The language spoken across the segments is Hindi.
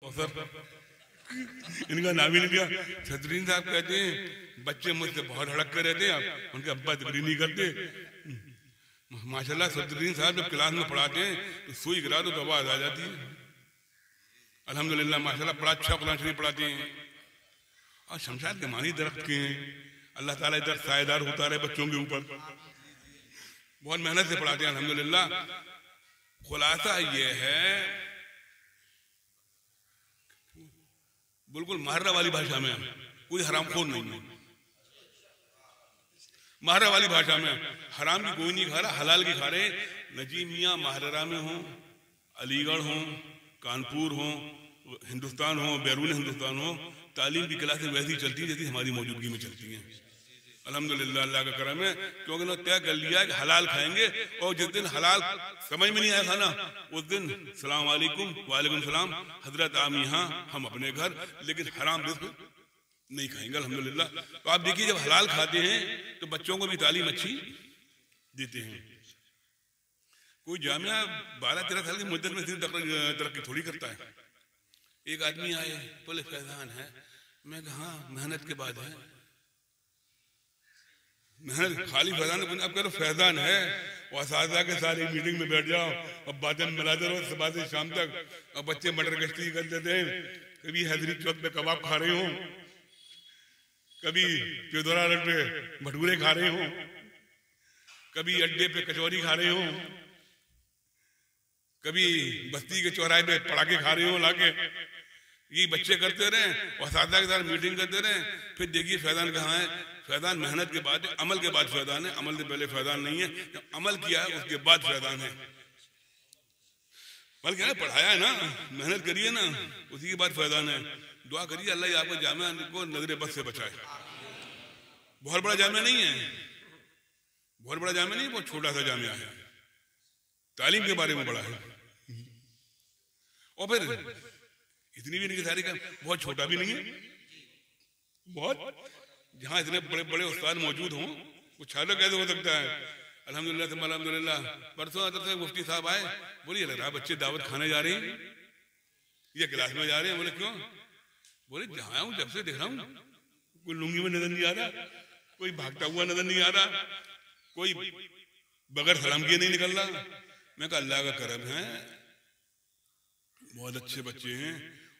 सर इनका नाम ही नहीं लिया। सदरुद्दीन साहब कहते हैं बच्चे मुझसे बहुत हड़क कर रहते हैं, उनके अब्बा जिक्र नहीं करते। माशाल्लाह सदरुद्दीन साहब जब क्लास में पढ़ाते हैं तो सुई गिरा दो तो आवाज आ जाती है। अल्हम्दुलिल्लाह माशाल्लाह बड़ा अच्छा कुरान शरीफ पढ़ाते हैं। और शमशाद के मानी दरख्त के हैं, अल्लाह ताला इधर सायेदार होता रहे बच्चों के ऊपर, बहुत मेहनत से पढ़ाते हैं अल्हम्दुलिल्लाह। खुलासा ये है बिल्कुल महर्रा वाली भाषा में, कोई हरामखोर नहीं है। महर्रा वाली भाषा में हराम की कोई नहीं खा रहा, हलाल की खा रहे। नजीम मियाँ महर्रा में हो, अलीगढ़ हो, कानपुर हो, हिंदुस्तान हो, बैरून हिंदुस्तान हो, तालीम की क्लासें वैसी चलती है जैसी हमारी मौजूदगी में चलती हैं। अल्हम्दुलिल्लाह अल्लाह का करम है, क्योंकि उन्होंने तय कर लिया कि हलाल खाएंगे। और जिस दिन हलाल समझ में नहीं आया खाना उस दिन सलाम वालेकुम वालेकुम सलाम हजरत आम यहाँ हम अपने घर, लेकिन हराम रिज़्क़ नहीं खाएंगे अल्हम्दुलिल्लाह। तो आप देखिए जब हलाल खाते हैं तो बच्चों को भी तालीम अच्छी देते हैं। कोई जामिया 12-13 साल की मुद्दत में सिर्फ तरक्की थोड़ी करता है। एक आदमी आए बोले फैजान है, मैं कहा हाँ मेहनत के बाद है। मेहनत खाली फैजान अब करो फैजान है, और असातिज़ा के साथ एक मीटिंग में बैठ जाओ और बातें मिलाते रहो सुबह से शाम तक, और बच्चे मटर गश्ती कर देते हैं। कभी हैदरी चौक पे कबाब खा रहे हो, कभी पेदोरा रोड पे भटूरे खा रहे हो, कभी अड्डे पे कचौरी खा रहे हो, कभी बस्ती के चौराहे पे पटाखे खा रहे हो लाके। ये बच्चे करते रहे और असातिज़ा के साथ मीटिंग करते रहे। फिर देखिए फैजान कहाँ है? फैजान मेहनत के बाद, अमल के बाद फैजान है, अमल से पहले फैजान नहीं है। जब अमल किया है उसके बाद फैजान है। बल्कि ना पढ़ाया है ना, मेहनत करिए ना, उसी के बाद फैजान है। दुआ करिए अल्लाह आपको जामिया को नजर बद से बचाए। बहुत बड़ा जामिया नहीं है, बहुत बड़ा जामिया नहीं, बहुत छोटा सा जामिया है, तालीम के बारे में बड़ा है। और फिर इतनी भी नहीं सारी का, बहुत छोटा भी नहीं है, बहुत जहाँ इतने बड़े बड़े उस्ताद मौजूद हों वो छोटा कैसे हो सकता है? अल्हम्दुलिल्लाह अल्हम्दुलिल्लाह। परसों तरफ मुफ्ती साहब आए, बोलिए लग रहा बच्चे दावत खाने जा रहे हैं, ये क्लास में जा रहे हैं। बोले क्यों? बोले जहाँ हूँ जब से देख रहा हूँ कोई लुंगी में नजर नहीं आ रहा, कोई भागता हुआ नजर नहीं आ रहा, कोई बगैर सलाम किए नहीं निकल रहा। मैं कहा अल्लाह का करम है, बहुत अच्छे बच्चे हैं।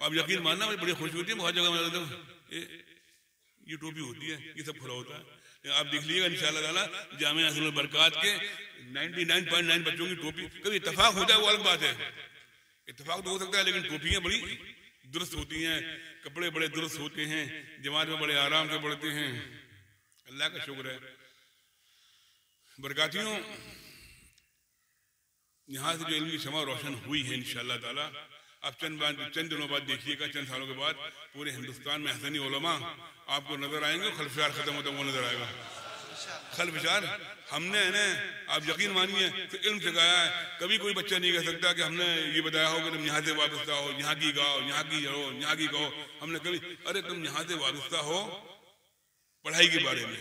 आप यकीन मानना मुझे बड़ी खुशी होती है, बहुत जगह ये टोपी होती है, ये सब खुला होता है। आप देख लीजिएगा इंशाअल्लाह ताला जामिया अहलुल बरकात के 99.9 बच्चों की टोपी। कभी इत्तेफाक हो जाए वो अलग बात है, इत्तेफाक तो हो सकता है, लेकिन टोपियां बड़ी दुरुस्त होती हैं, कपड़े बड़े दुरुस्त होते हैं, जमात में बड़े आराम से पढ़ते हैं। अल्लाह का शुक्र है। बरकातियों, यहाँ से जो इल्मी शमा रोशन हुई है इंशाअल्लाह ताला, आप चंद दिनों बाद देखिएगा, चंद सालों के बाद पूरे हिंदुस्तान में हसनी उलमा आपको नजर आएंगे। खलफिशार खत्म होता वो नजर आएगा। खलफिशार हमने है ना, आप यकीन मानिए तो इल्म सिखाया है। कभी कोई बच्चा नहीं कह सकता कि हमने ये बताया हो कि तुम यहाँ से वाबस्ता हो, यहाँ की गाओ, यहाँ की रहो, यहाँ की कहो। हमने कभी अरे तुम यहाँ से वाबस्ता हो पढ़ाई के बारे में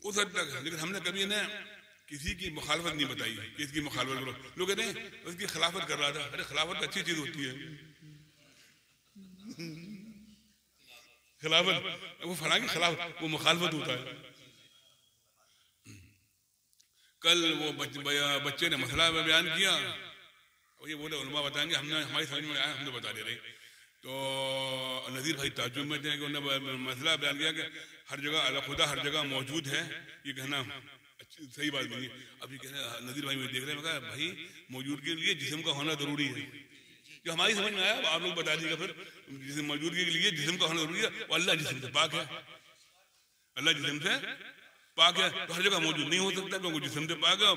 उस हद तक, लेकिन हमने कभी ना किसी की मुखालफत नहीं बताई कि इसकी मुखालफत करो। लोग कहते हैं उसकी खिलाफत कर रहा था। अरे खिलाफत अच्छी चीज होती है, खिलाफत वो फला की खिलाफत, वो मुखालफत होता है। कल वो बच्चे ने मसला बयान किया, और ये बोले उलमा बताएंगे, हमने हमारी समझ में आया हमने बता दे रहे। तो नज़ीर भाई ताजुब में थे कि उन्होंने मसला बयान किया कि हर जगह अल्लाह खुदा हर जगह मौजूद है, ये कहना सही बात नहीं है। अभी कह रहे नज़ीर भाई में देख रहे हैं, मैं भाई मौजूदगी के लिए जिस्म का होना जरूरी है। जो हमारी समझ में आया आप लोग बता दीजिएगा। फिर जिस्म मौजूदगी के लिए जिस्म का होना जरूरी है, और अल्लाह जिस्म से पाक है, अल्लाह जिस्म से पाक है, तो हर जगह मौजूद नहीं हो सकता क्योंकि जिस्म से पाक है।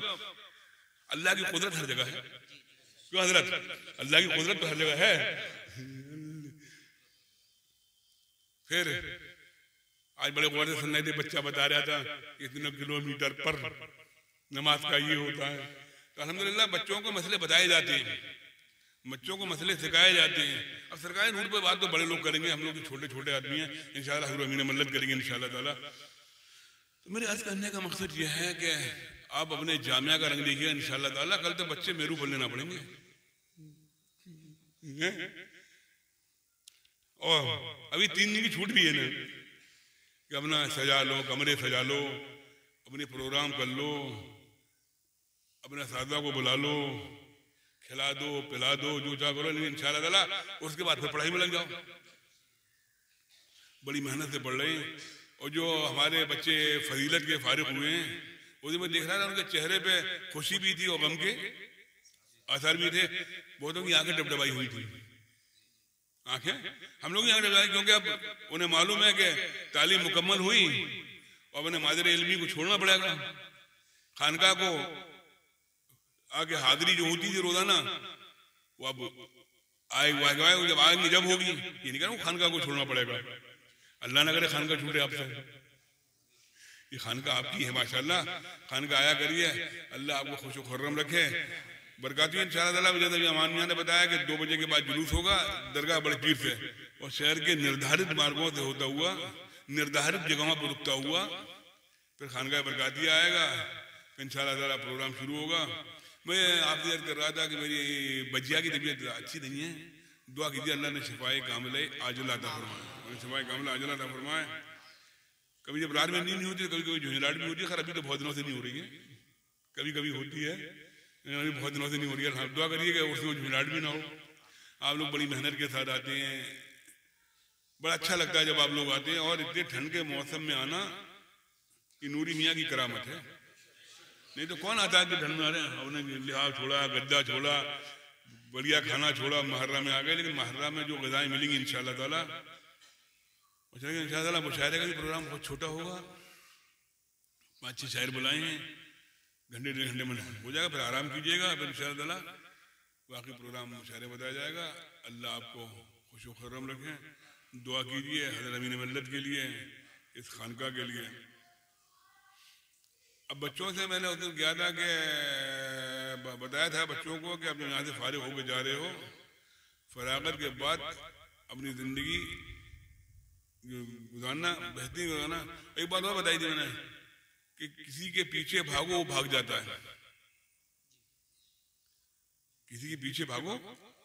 अल्लाह की कुदरत हर जगह है। क्यों हजरत? अल्लाह की कुदरत तो हर जगह है। फिर आज बड़े गौर से सुनने थे, बच्चा बता रहा था इतने किलोमीटर पर नमाज का ये होता है। तो अल्हम्दुलिल्लाह बच्चों को मसले बताए जाते हैं, बच्चों को मसले सिखाए जाते हैं। अब सरकारी नूर पे बात तो बड़े लोग करेंगे, हम लोग छोटे छोटे आदमी हैं, इंशाअल्लाह हज़रत अमीन मल्लत करेंगे इंशाअल्लाह ताला। तो मेरे अर्ज करने का मकसद यह है कि आप अपने जामिया का रंग देखिए इंशाअल्लाह ताला। कल तो बच्चे मेरू बोलने ना पड़ेंगे, और अभी 3 दिन की छूट भी है ना कि अपना सजा लो, कमरे सजा लो, अपने प्रोग्राम कर लो, अपने साथियों को बुला लो, खिला दो, पिला दो, जो चाह करो, लेकिन इंशाअल्लाह ताला उसके बाद फिर पढ़ाई में लग जाओ। बड़ी मेहनत से पढ़ रहे हैं। और जो हमारे बच्चे फजीलत के फारिग हुए हैं, उसे मैं देख रहा था, उनके चेहरे पे खुशी भी थी और गम के आसार भी थे। बहुतों की आंखें डबडबाई हुई थी, आंखें हम लोग की आंखें डबडबाई, क्योंकि अब उन्हें मालूम है कि तालीम मुकम्मल हुई और अपने मादर इल्मी को छोड़ना पड़ेगा। खानका को आगे हाजिरी जो होती थी रोजाना, वो अब आएगी, जब आएंगे जब होगी, ये नहीं कहना खानका को छोड़ना पड़ेगा। अल्लाह ना करे खानका छूटे आपसे। ये खानका आपकी है माशाल्लाह, खानका आया करिए, अल्लाह आपको खुश खुर्रम रखे, बरकाती इंशाअल्लाह। जैसे अमान मियां ने बताया कि 2 बजे के बाद जुलूस होगा दरगाह बड़े पीर से, और शहर के निर्धारित मार्गों से होता हुआ, निर्धारित जगहों पर रुकता हुआ फिर खानका बरकाती आएगा, फिर इंशाअल्लाह प्रोग्राम शुरू होगा। मैं आपसे याद कर रहा था कि मेरी बजिया की तबीयत अच्छी नहीं है, दुआ कीजिए अल्लाह ने शिफाए कामिला आजिला अता फरमाए, शिफाए कामिला आजिला अता फरमाए। कभी जब रात में नींद नहीं होती, कभी कभी झुंझलाहट भी होती है, खैर अभी तो बहुत दिनों से नहीं हो रही है, कभी कभी होती है, अभी बहुत दिनों से नहीं हो रही है। दुआ करिए कि उसमें झुंझलाहट भी ना हो। आप लोग बड़ी मेहनत के साथ आते हैं, बड़ा अच्छा लगता है जब आप लोग आते हैं। और इतने ठंड के मौसम में आना ये नूरी मियाँ की करामत है, नहीं तो कौन आता है कि ठंड में आ रहे हैं। हमने लिहाज छोड़ा, गद्दा छोड़ा, बढ़िया खाना छोड़ा, मुहर्रम में आ गए। लेकिन मुहर्रम में जो ग़िज़ाएं मिलेंगी इंशाअल्लाह ताला, इंशाअल्लाह मुशायरे का भी प्रोग्राम बहुत छोटा होगा, 5-6 शायर बुलाए हैं, घंटे 1.5 घंटे में हो जाएगा, फिर आराम कीजिएगा, फिर इंशाअल्लाह ताला बाकी प्रोग्राम मुशायरे बताया जाएगा। अल्लाह आपको खुश खुर्रम रखें। दुआ कीजिए हज़रत अमीन मिल्लत के लिए, इस खानका के लिए। अब बच्चों से मैंने उस दिन किया था कि बताया था बच्चों को कि अपने यहाँ से फारिग होकर जा रहे हो, फरागत के बाद अपनी ज़िंदगी गुजारना, बेहतरीन गुजारना। एक बात और बताई थी मैंने कि किसी के पीछे भागो वो भाग जाता है, किसी के पीछे भागो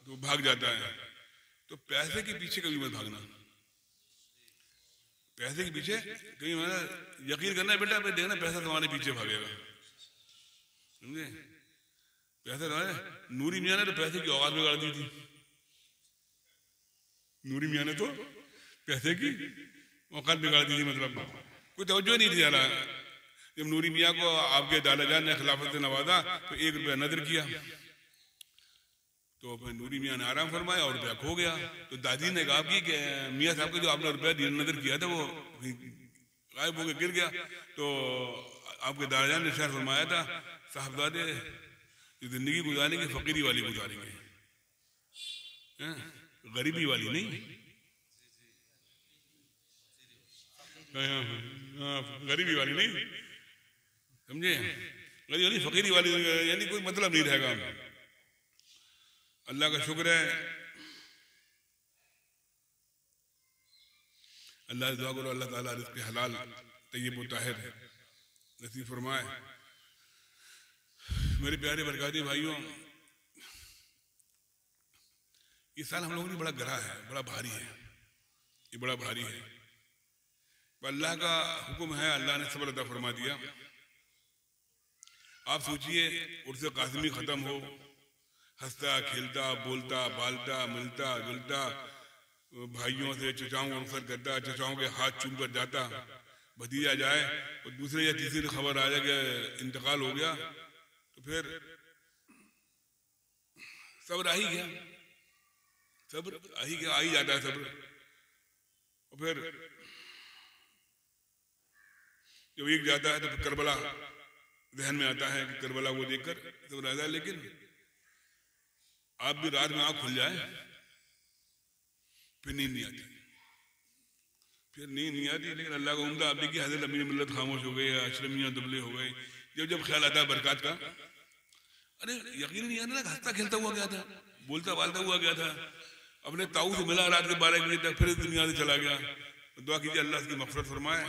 तो भाग जाता है। तो पैसे के पीछे कभी मत भागना, पैसे के पीछे कहीं मैंने यकीन करना है बेटा, फिर देखना पैसा तुम्हारे पीछे भागेगा, समझे। पैसा तुम्हारे, नूरी मियाँ ने तो पैसे की औकात बिगाड़ दी थी, नूरी मियाँ ने तो पैसे की औकात बिगाड़ दी थी, मतलब कोई तवज्जो नहीं थी ज़्यादा। जब नूरी मियाँ को आपके दादा जान ने खिलाफत से नवाजा तो 1 रुपया नजर किया, तो अपने नूरी मियाँ ने आराम फरमाया और रुपया खो गया। तो दादी ने कहा कि मियाँ साहब को जो आपने रुपया नजर किया था वो गायब होकर गिर गया। तो आपके दादा ने इरशाद फरमाया था, साहबजादे जिंदगी गुजारेंगे फकीरी वाली गुजारेंगे, गरीबी वाली नहीं, गरीबी वाली नहीं, समझे। गरीबी वाली फकीरी वाली, यानी कोई मतलब नहीं रहेगा। अल्लाह का शुक्र है, अल्लाह से दुआ करो अल्लाह ताला रिज़्क़ हलाल तय्यब व ताहिर नसीब फरमाए। मेरे प्यारे बरकाती भाइयों, ये साल हम लोगों ने बड़ा गहरा है, बड़ा भारी है, ये बड़ा भारी है। अल्लाह का हुक्म है, अल्लाह ने सब्र अता फरमा दिया। आप सोचिए उर्स कासिमी खत्म हो, हंसता खेलता बोलता बालता मिलता जुलता भाइयों से चचाओं को अवसर करता, चचाओं के हाथ चूम कर जाता, भतीजा जाए और दूसरे या तीसरी खबर आ जाए कि इंतकाल हो गया, तो फिर सब्र आ ही गया, सब्र आ ही गया, आ ही जाता है सब्र। और फिर जब एक जाता है तो फिर करबला ज़हन में आता है कि करबला को देखकर सब्र आता है। लेकिन आप भी रात में आँख खुल जाए फिर नींद नहीं आती, फिर नींद नहीं आती। लेकिन अल्लाह का उम्दा आप देखिए, हज़रत अमीन मिल्लत खामोश हो गए, अशरमियाँ दुबले हो गए। जब जब ख्याल आता है बरकत का, अरे यकीन नहीं आता ना, हंसता खेलता हुआ गया था, बोलता बालता हुआ गया था, अपने ताऊ से मिला रात के 12 बजे तक, फिर इस दुनिया से चला गया। दुआ कीजिए अल्लाह उसकी मग़फ़िरत फरमाए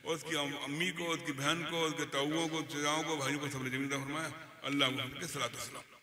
और उसकी अम्मी को, उसकी बहन को, उसके ताऊओं को, चचाओं को, भाइयों को सब्र जमीन अता फरमाए। अल्लाह के सलात व सलाम।